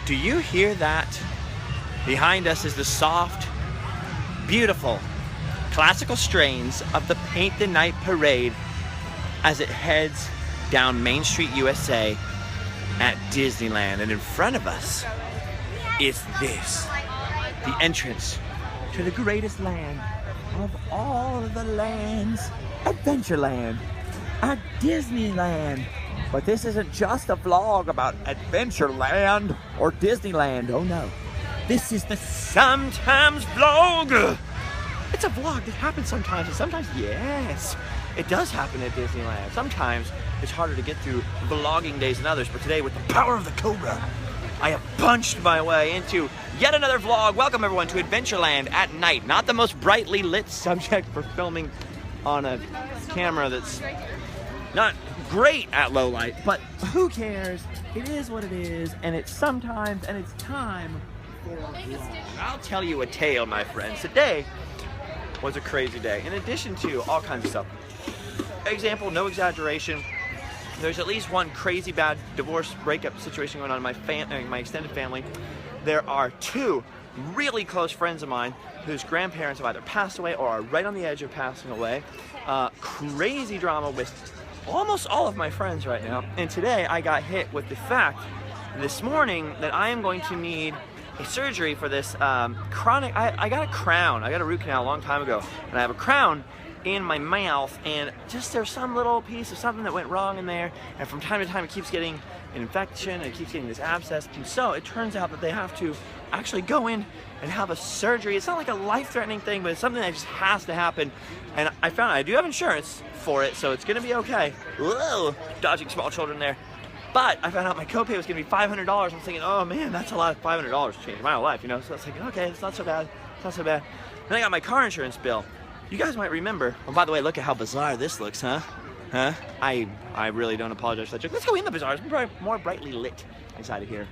Do you hear that? Behind us is the soft, beautiful, classical strains of the Paint the Night Parade as it heads down Main Street, USA at Disneyland. And in front of us is this, the entrance to the greatest land of all the lands, Adventureland at Disneyland. But this isn't just a vlog about Adventureland or Disneyland, oh no. This is the Sometimes Vlog. It's a vlog that happens sometimes, and sometimes, yes, it does happen at Disneyland. Sometimes it's harder to get through vlogging days than others, but today with the power of the Cobra, I have punched my way into yet another vlog. Welcome everyone to Adventureland at night. Not the most brightly lit subject for filming on a camera that's not great at low light, but who cares? It is what it is, and it's sometimes, and it's time for a vlog. I'll tell you a tale, my friends. Today was a crazy day, in addition to all kinds of stuff. Example, no exaggeration, there's at least one crazy bad divorce breakup situation going on in my extended family. There are two really close friends of mine whose grandparents have either passed away or are right on the edge of passing away. Crazy drama with almost all of my friends right now. And today I got hit with the fact this morning that I am going to need a surgery for this chronic, I got a crown. I got a root canal a long time ago, and I have a crown in my mouth, and just there's some little piece of something that went wrong in there, and from time to time it keeps getting an infection, and it keeps getting this abscess, and so it turns out that they have to actually go in and have a surgery. It's not like a life-threatening thing, but it's something that just has to happen, and I found I do have insurance for it, so it's gonna be okay. Whoa, dodging small children there. But I found out my copay was gonna be $500. I'm thinking, oh man, that's a lot of $500 to change my whole life, you know? So I was thinking, okay, it's not so bad, it's not so bad. Then I got my car insurance bill. You guys might remember, oh, by the way, look at how bizarre this looks, huh? Huh? I really don't apologize for that joke. Let's go in the bazaar. It's probably more brightly lit inside of here.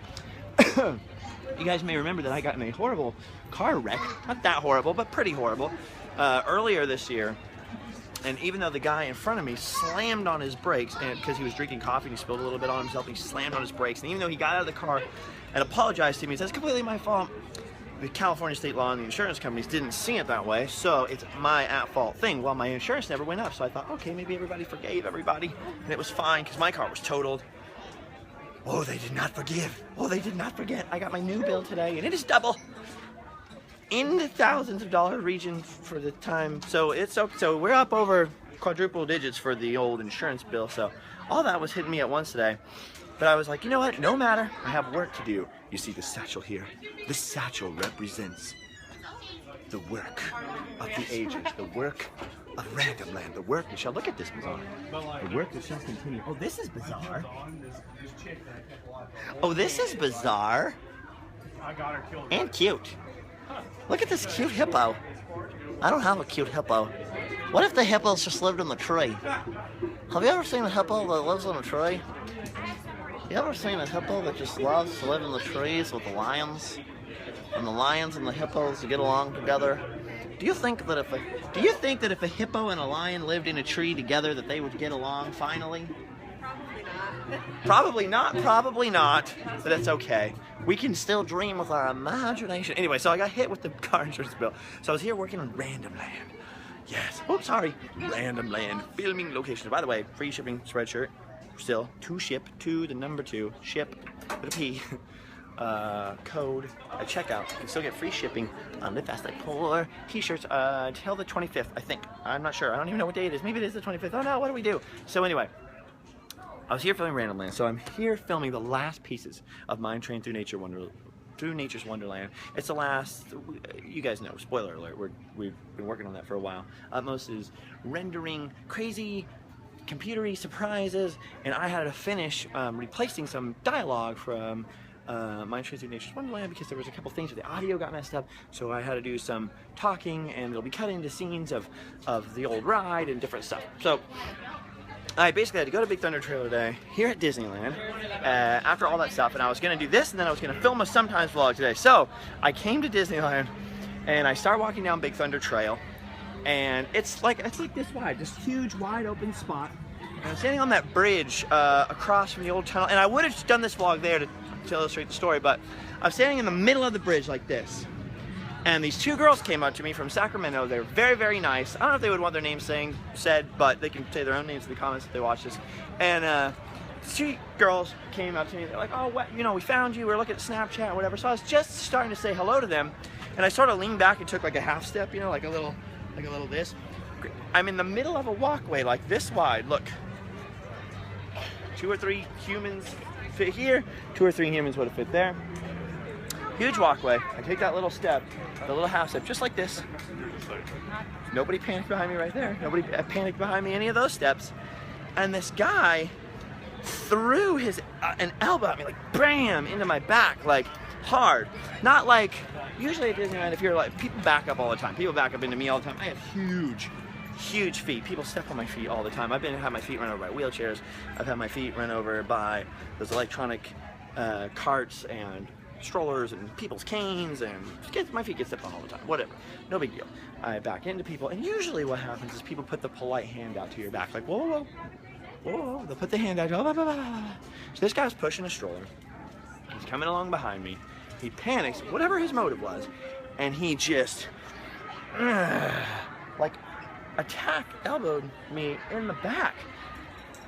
You guys may remember that I got in a horrible car wreck. Not that horrible, but pretty horrible. Earlier this year. And even though the guy in front of me slammed on his brakes, and because he was drinking coffee and he spilled a little bit on himself, he slammed on his brakes. And even though he got out of the car and apologized to me, he says, it's completely my fault. The California state law and the insurance companies didn't see it that way, so it's my at-fault thing. Well, my insurance never went up, so I thought, okay, maybe everybody forgave everybody, and it was fine, because my car was totaled. Oh, they did not forgive. Oh, they did not forget. I got my new bill today, and it is double. In the thousands of dollar region for the time, so we're up over quadruple digits for the old insurance bill, so all that was hitting me at once today. But I was like, you know what, no matter, I have work to do. You see the satchel here? This satchel represents the work of the ages, the work of Randomland, the work, Michelle, look at this bazaar. The work that shall continue. Oh, this is bizarre. Oh, this is bizarre. And cute. Look at this cute hippo. I don't have a cute hippo. What if the hippos just lived in the tree? Have you ever seen a hippo that lives in a tree? You ever seen a hippo that just loves to live in the trees with the lions? And the lions and the hippos get along together? Do you think that if a hippo and a lion lived in a tree together that they would get along finally? Probably not, but that's okay. We can still dream with our imagination. Anyway, so I got hit with the car insurance bill. So I was here working on Randomland. Yes, oh sorry, Randomland filming location. By the way, free shipping spreadshirt. Still, to ship, to the number 2, ship with a P, code at checkout. You can still get free shipping on Live Fast Like Poor t-shirts until the 25th, I think. I'm not sure. I don't even know what day it is. Maybe it is the 25th. Oh no, what do we do? So anyway, I was here filming Randomland. So I'm here filming the last pieces of Mine Train Through Nature's Wonderland. It's the last, you guys know, spoiler alert, we've been working on that for a while. Utmost is rendering crazy computery surprises, and I had to finish replacing some dialogue from Mine Train Through Nature's Wonderland because there was a couple things where the audio got messed up, so I had to do some talking, and it'll be cut into scenes of the old ride and different stuff. So I basically had to go to Big Thunder Trailer Day here at Disneyland after all that stuff, and I was going to do this, and then I was going to film a Sometimes vlog today. So I came to Disneyland, and I start walking down Big Thunder Trail, and it's like this wide, this huge wide open spot. And I'm standing on that bridge across from the old tunnel, and I would have done this vlog there to to illustrate the story, but I was standing in the middle of the bridge like this, and these two girls came up to me from Sacramento. They were very, very nice. I don't know if they would want their names said, but they can say their own names in the comments if they watch this. And two girls came up to me. They're like, oh, what, you know, we found you. We were looking at Snapchat or whatever. So I was just starting to say hello to them, and I sort of leaned back and took like a half step, you know, like a little this. I'm in the middle of a walkway like this wide. Look, 2 or 3 humans fit here. 2 or 3 humans would have fit there. Huge walkway. I take that little step, the little half step, just like this. Nobody panicked behind me right there. Nobody panicked behind me any of those steps. And this guy threw an elbow at me, like bam, into my back, like hard. Not like, usually at Disneyland, if you're like, people back up all the time. People back up into me all the time. I have huge feet. People step on my feet all the time. I've had my feet run over by wheelchairs. I've had my feet run over by those electronic carts and strollers and people's canes, and my feet get stepped on all the time. Whatever, no big deal. I back into people, and usually what happens is people put the polite hand out to your back, like whoa. They'll put the hand out. Blah, blah, blah, blah. So this guy's pushing a stroller. He's coming along behind me. He panics, whatever his motive was, and he just like elbowed me in the back.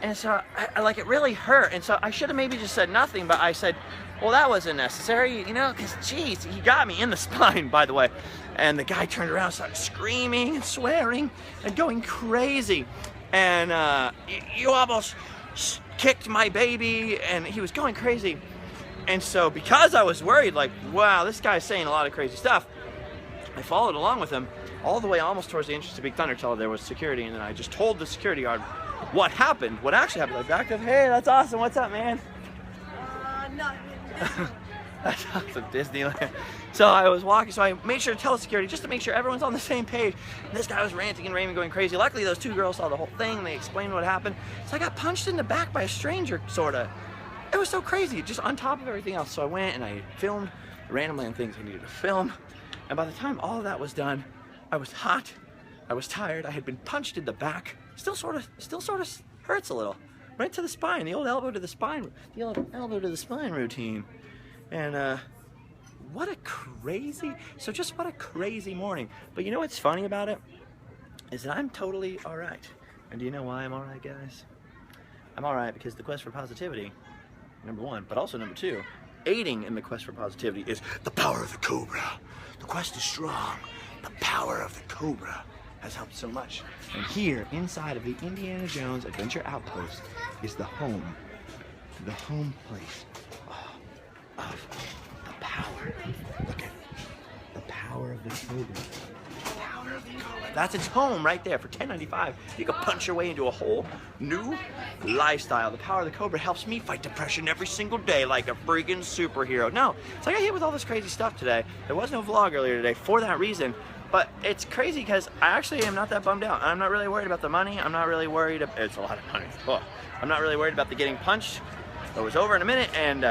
And so I like, it really hurt. And so I should have maybe just said nothing, but I said, well, that wasn't necessary, you know, because geez, he got me in the spine, by the way. And the guy turned around, started screaming and swearing and going crazy. And you almost kicked my baby, and he was going crazy. And so because I was worried, like, wow, this guy's saying a lot of crazy stuff, I followed along with him all the way almost towards the entrance to Big Thunder till there was security, and then I just told the security guard what happened, what actually happened. I backed up, hey, that's awesome, what's up, man? Nothing. That's awesome, Disneyland. So I was walking, so I made sure to tell the security just to make sure everyone's on the same page. And this guy was ranting and raving, going crazy. Luckily, those 2 girls saw the whole thing, and they explained what happened. So I got punched in the back by a stranger, sorta. It was so crazy, just on top of everything else. So I went and I filmed the Random Land things I needed to film. And by the time all of that was done, I was hot, I was tired, I had been punched in the back. Still sort of hurts a little. Right to the spine, the old elbow to the spine routine. And what a crazy morning. But you know what's funny about it? Is that I'm totally all right. And do you know why I'm all right, guys? I'm all right because the quest for positivity, number 1, but also number 2, aiding in the quest for positivity is the power of the Cobra. The quest is strong. The power of the Cobra has helped so much. And here, inside of the Indiana Jones Adventure Outpost, is the home place of the power. Look at the power of the Cobra. The power of the Cobra. That's its home right there for $10.95. You can punch your way into a whole new lifestyle. The power of the Cobra helps me fight depression every single day like a freaking superhero. No, it's like I hit with all this crazy stuff today. There was no vlog earlier today for that reason. But it's crazy because I actually am not that bummed out. I'm not really worried about the money. I'm not really worried. It's a lot of money. Oh, I'm not really worried about the getting punched. It was over in a minute, and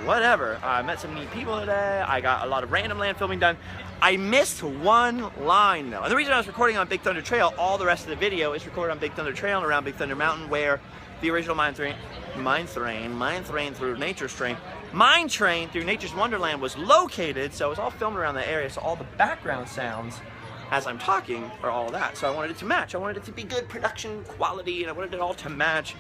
whatever. I met some neat people today. I got a lot of Random Land filming done. I missed 1 line though. And the reason I was recording on Big Thunder Trail, all the rest of the video is recorded on Big Thunder Trail and around Big Thunder Mountain, where the original mine train through Nature's Wonderland was located. So it was all filmed around that area. So all the background sounds as I'm talking are all that. So I wanted it to match. I wanted it to be good production quality, and I wanted it all to match.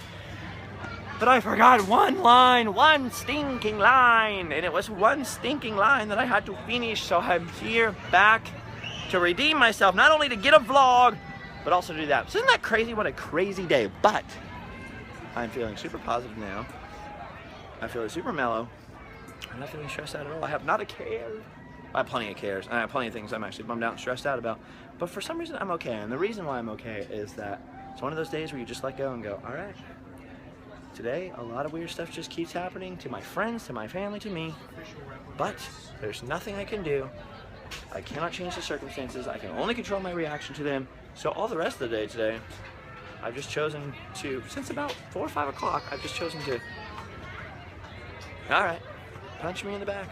But I forgot 1 line, 1 stinking line, and it was 1 stinking line that I had to finish. So I'm here back to redeem myself, not only to get a vlog, but also to do that. So isn't that crazy? What a crazy day. But I'm feeling super positive now. I'm feeling super mellow. I'm not feeling stressed out at all. I have not a care. I have plenty of cares. I have plenty of things I'm actually bummed out and stressed out about. But for some reason, I'm okay. And the reason why I'm okay is that it's one of those days where you just let go and go, all right. Today, a lot of weird stuff just keeps happening to my friends, to my family, to me. But there's nothing I can do. I cannot change the circumstances. I can only control my reaction to them. So all the rest of the day today, I've just chosen to, since about 4 or 5 o'clock, I've just chosen to, all right, punch me in the back.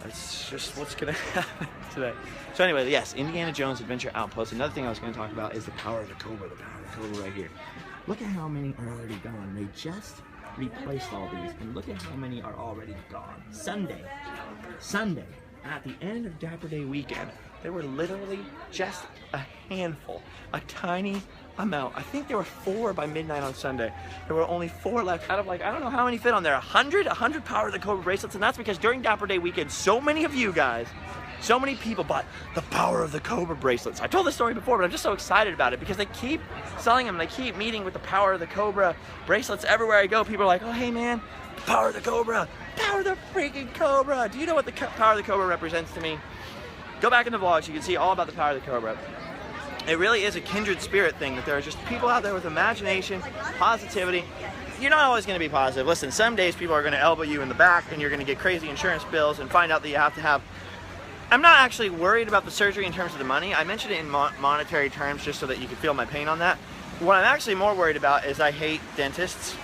That's just what's gonna happen today. So anyway, yes, Indiana Jones Adventure Outpost. Another thing I was gonna talk about is the power of the Cobra, the power of the Cobra right here. Look at how many are already gone. They just replaced all these, and look at how many are already gone. Sunday, at the end of Dapper Day weekend, there were literally just a handful, a tiny amount. I think there were 4 by midnight on Sunday. There were only 4 left out of like, I don't know how many fit on there, 100 Power of the Cobra bracelets, and that's because during Dapper Day weekend, so many of you guys, so many people bought the Power of the Cobra bracelets. I told this story before, but I'm just so excited about it because they keep selling them. They keep meeting with the Power of the Cobra bracelets everywhere I go. People are like, oh, hey man, the Power of the Cobra, Power of the freaking Cobra. Do you know what the Power of the Cobra represents to me? Go back in the vlogs, you can see all about the Power of the Cobra. It really is a kindred spirit thing, that there are just people out there with imagination, positivity. You're not always going to be positive. Listen, some days people are going to elbow you in the back and you're going to get crazy insurance bills and find out that you have to have... I'm not actually worried about the surgery in terms of the money. I mentioned it in monetary terms just so that you can feel my pain on that. What I'm actually more worried about is I hate dentists.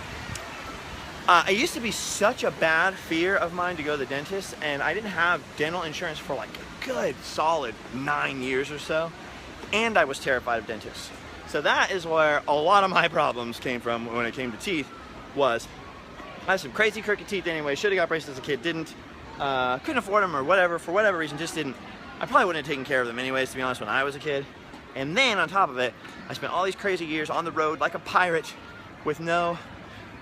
It used to be such a bad fear of mine to go to the dentist, and I didn't have dental insurance for like a good solid 9 years or so, and I was terrified of dentists. So that is where a lot of my problems came from when it came to teeth. Was I had some crazy crooked teeth anyway, should have got braces as a kid, didn't. Couldn't afford them or whatever, for whatever reason, just didn't. I probably wouldn't have taken care of them anyways, to be honest, when I was a kid. And then on top of it, I spent all these crazy years on the road like a pirate with no...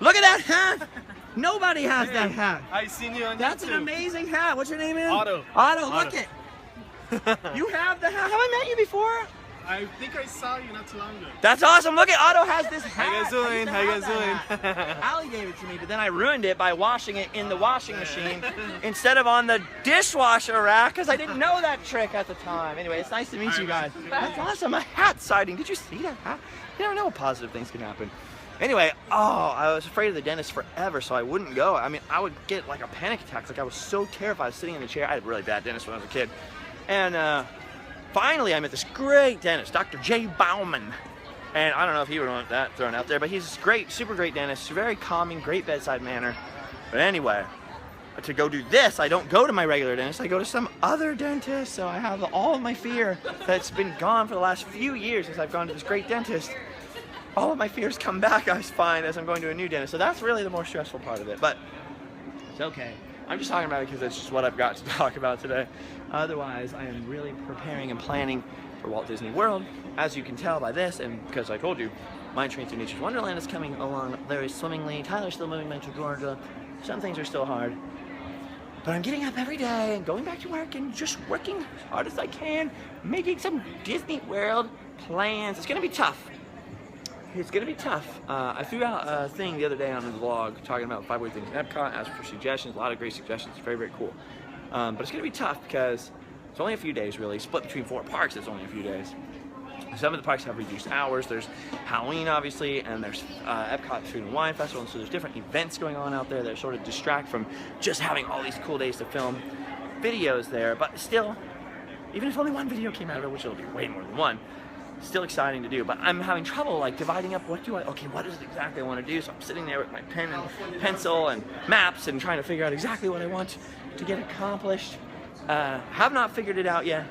Look at that hat! Nobody has that hat. I seen you on That's YouTube. an amazing hat. What's your name, man? Otto. Otto, look it. You have the hat. Have I met you before? I think I saw you not too long ago. That's awesome. Look at Otto has this hat. How you guys doing? How you guys doing? Allie gave it to me, but then I ruined it by washing it in the washing machine instead of on the dishwasher rack because I didn't know that trick at the time. Anyway, it's nice to meet you guys. That's awesome. A hat sighting. Did you see that hat? You never know what positive things can happen. Anyway, I was afraid of the dentist forever, so I wouldn't go. I mean, I would get like a panic attack. Like I was so terrified sitting in the chair. I had a really bad dentist when I was a kid. And finally, I met this great dentist, Dr. J. Bauman. And I don't know if he would want that thrown out there, but he's great, super great dentist, very calming, great bedside manner. But anyway, to go do this, I don't go to my regular dentist, I go to some other dentist. So I have all of my fear that's been gone for the last few years as I've gone to this great dentist. All of my fears come back, I find, as I'm going to a new dentist. So that's really the more stressful part of it, but it's okay. I'm just talking about it because it's just what I've got to talk about today. Otherwise, I am really preparing and planning for Walt Disney World. As you can tell by this, and because I told you, Mine Train Through Nature's Wonderland is coming along very swimmingly. Tyler's still moving back to Georgia. Some things are still hard. But I'm getting up every day and going back to work and just working as hard as I can, making some Disney World plans. It's going to be tough. It's going to be tough. I threw out a thing the other day on the vlog talking about 5 weird things in Epcot, asked for suggestions, a lot of great suggestions, very, very cool. But it's going to be tough because it's only a few days really, split between 4 parks, it's only a few days. Some of the parks have reduced hours, there's Halloween obviously, and there's Epcot Food and Wine Festival, and so there's different events going on out there that sort of distract from just having all these cool days to film videos there. But still, even if only one video came out of it, which it'll be way more than one, still exciting to do. But I'm having trouble like dividing up what is it exactly I want to do. So I'm sitting there with my pen and pencil and maps and trying to figure out exactly what I want to get accomplished. Have not figured it out yet,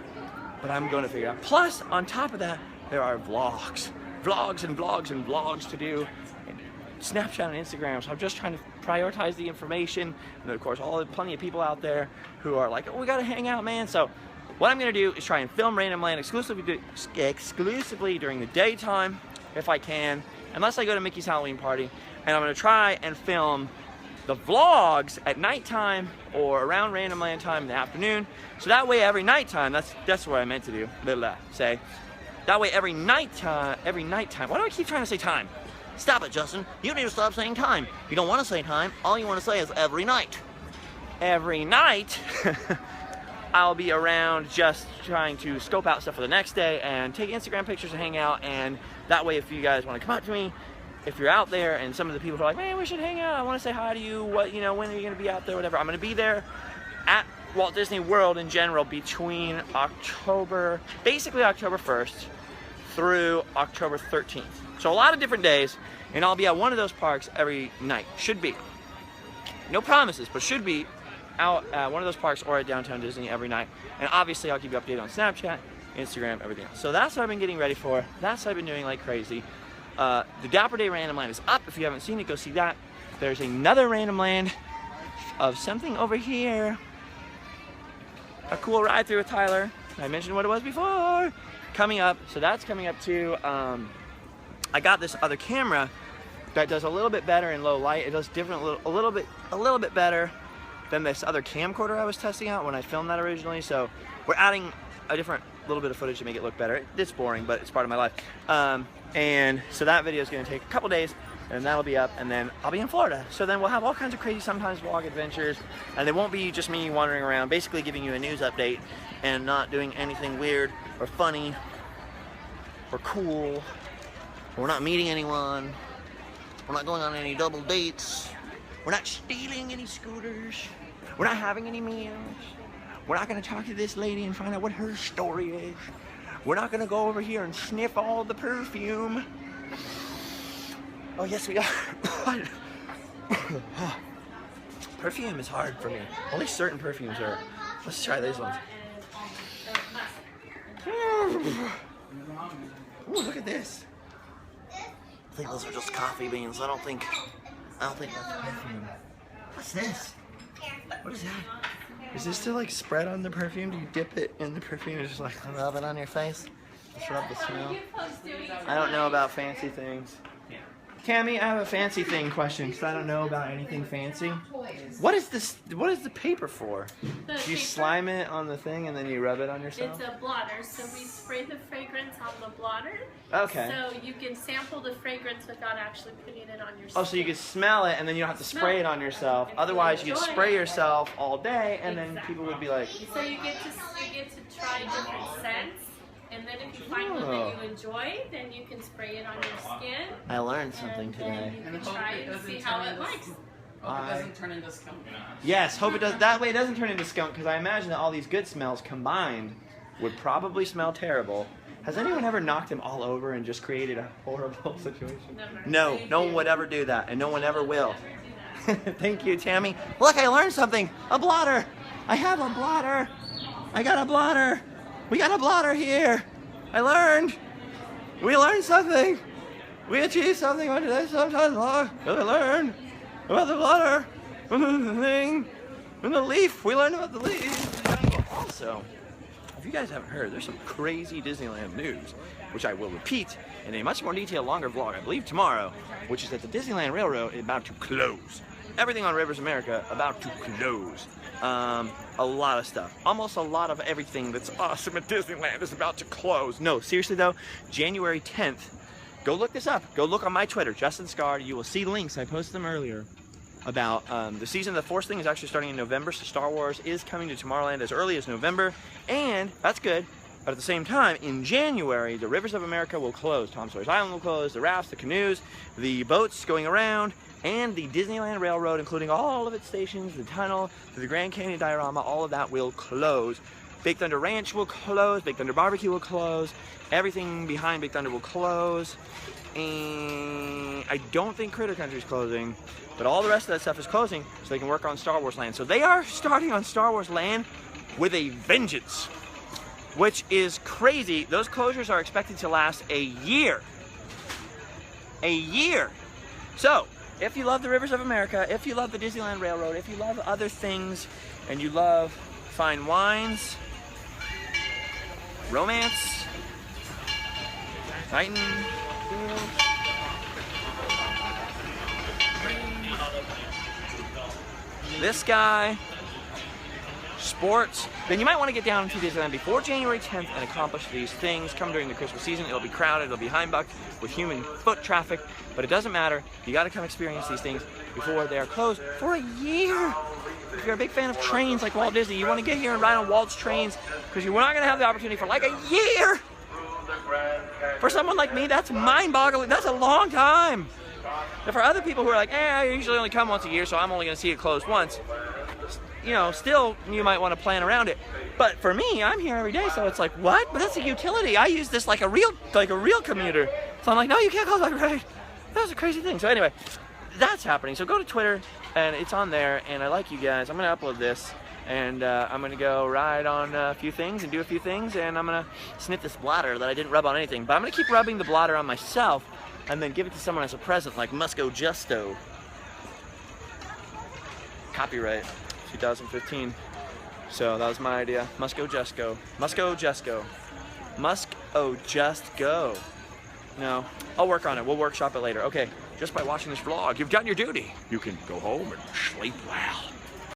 but I'm going to figure it out. Plus, on top of that, there are vlogs and vlogs to do, and Snapchat and Instagram. So I'm just trying to prioritize the information. And of course, plenty of people out there who are like, oh, we got to hang out, man. So what I'm going to do is try and film Random Land exclusively during the daytime, if I can, unless I go to Mickey's Halloween party. And I'm going to try and film the vlogs at nighttime or around Random Land time in the afternoon. So that way every nighttime, that's what I meant to do, say. That way every nighttime, why do I keep trying to say time? Stop it, Justin. You need to stop saying time. You don't want to say time. All you want to say is every night. Every night, I'll be around just trying to scope out stuff for the next day and take Instagram pictures and hang out. And that way, if you guys want to come up to me, if you're out there and some of the people are like, man, we should hang out, I want to say hi to you, when are you going to be out there, whatever. I'm going to be there at Walt Disney World in general between basically October 1st through October 13th. So a lot of different days, and I'll be at one of those parks every night. Should be. No promises, but should be out at one of those parks or at Downtown Disney every night. And obviously I'll keep you updated on Snapchat, Instagram, everything else. So that's what I've been getting ready for. That's what I've been doing like crazy. The Dapper Day Random Land is up. If you haven't seen it, go see that. there's another random land of something over here. A cool ride through with Tyler. I mentioned what it was before. Coming up, so that's coming up too. I got this other camera that does a little bit better in low light. It does different, a little bit better than this other camcorder I was testing out when I filmed that originally. So we're adding a different little bit of footage to make it look better. It's boring, but it's part of my life. And so that video is going to take a couple days, and that'll be up, and then I'll be in Florida. So then we'll have all kinds of crazy sometimes vlog adventures, and they won't be just me wandering around, basically giving you a news update and not doing anything weird or funny or cool. We're not meeting anyone. We're not going on any double dates. We're not stealing any scooters. We're not having any meals. We're not gonna talk to this lady and find out what her story is. We're not gonna go over here and sniff all the perfume. Oh yes we are. Perfume is hard for me. Only certain perfumes are. Let's try these ones. Ooh, look at this. I think those are just coffee beans. I don't think that's perfume. What's this? What is that? Is this to like spread on the perfume? Do you dip it in the perfume and just like rub it on your face? Just rub the smell. I don't know about fancy things. Cammy, I have a fancy thing question because I don't know about anything fancy. What is this? What is the paper for? Do you slime it on the thing and then you rub it on yourself? It's a blotter, so we spray the fragrance on the blotter. Okay. So you can sample the fragrance without actually putting it on yourself. Oh, so you can smell it and then you don't have to spray it on yourself. Otherwise, you could spray yourself all day and then people would be like. So you get to try different scents. And then if you find one that you enjoy, then you can spray it on your skin. I learned something today. You can try it and see how it likes. Hope it doesn't turn into skunk. Yes, hope it does. That way it doesn't turn into skunk, because I imagine that all these good smells combined would probably smell terrible. Has anyone ever knocked him all over and just created a horrible situation? Never. No, no one would ever do that, and no one ever will. Thank you, Tammy. Look, I learned something. A blotter. I have a blotter. I got a blotter. We got a blotter here. I learned. We learned something. We achieved something on today's sometimes vlog. I learned about the blotter. The thing. And the leaf. We learned about the leaf. Also, if you guys haven't heard, there's some crazy Disneyland news, which I will repeat in a much more detailed, longer vlog, I believe tomorrow, which is that the Disneyland Railroad is about to close. Everything on Rivers America about to close. A lot of stuff. Almost a lot of everything that's awesome at Disneyland is about to close. No, seriously though, January 10th, go look this up. Go look on my Twitter, Justin Scar. You will see links. I posted them earlier about the season of the Force thing is actually starting in November, so Star Wars is coming to Tomorrowland as early as November, and that's good. But at the same time, in January, the Rivers of America will close. Tom Sawyer's Island will close, the rafts, the canoes, the boats going around, and the Disneyland Railroad, including all of its stations, the tunnel, the Grand Canyon diorama, all of that will close. Big Thunder Ranch will close, Big Thunder Barbecue will close, everything behind Big Thunder will close, and I don't think Critter Country is closing, but all the rest of that stuff is closing so they can work on Star Wars Land. So they are starting on Star Wars Land with a vengeance, which is crazy. Those closures are expected to last a year. A year. So, if you love the Rivers of America, if you love the Disneyland Railroad, if you love other things, and you love fine wines, romance, Titan, this guy, sports, then you might want to get down to Disneyland before January 10th and accomplish these things. Come during the Christmas season. It'll be crowded, it'll be high-bucked with human foot traffic, but it doesn't matter. You got to come experience these things before they're closed for a year. If you're a big fan of trains like Walt Disney, you want to get here and ride on Walt's trains because you're not going to have the opportunity for like a year. For someone like me, that's mind-boggling. That's a long time. And for other people who are like, I usually only come once a year, so I'm only going to see it closed once. You know, still, you might want to plan around it. But for me, I'm here every day, so it's like, what? But that's a utility. I use this like a real commuter. So I'm like, no, you can't close my ride. That's a crazy thing. So anyway, that's happening. So go to Twitter, and it's on there, and I like you guys. I'm going to upload this, and I'm going to go ride on a few things and do a few things, and I'm going to sniff this blotter that I didn't rub on anything. But I'm going to keep rubbing the blotter on myself, and then give it to someone as a present, like Musco Justo. copyright 2015. So that was my idea. Must go, just go. Must go, just go. Must oh just go. No, I'll work on it. We'll workshop it later. Okay, just by watching this vlog, you've done your duty. You can go home and sleep well.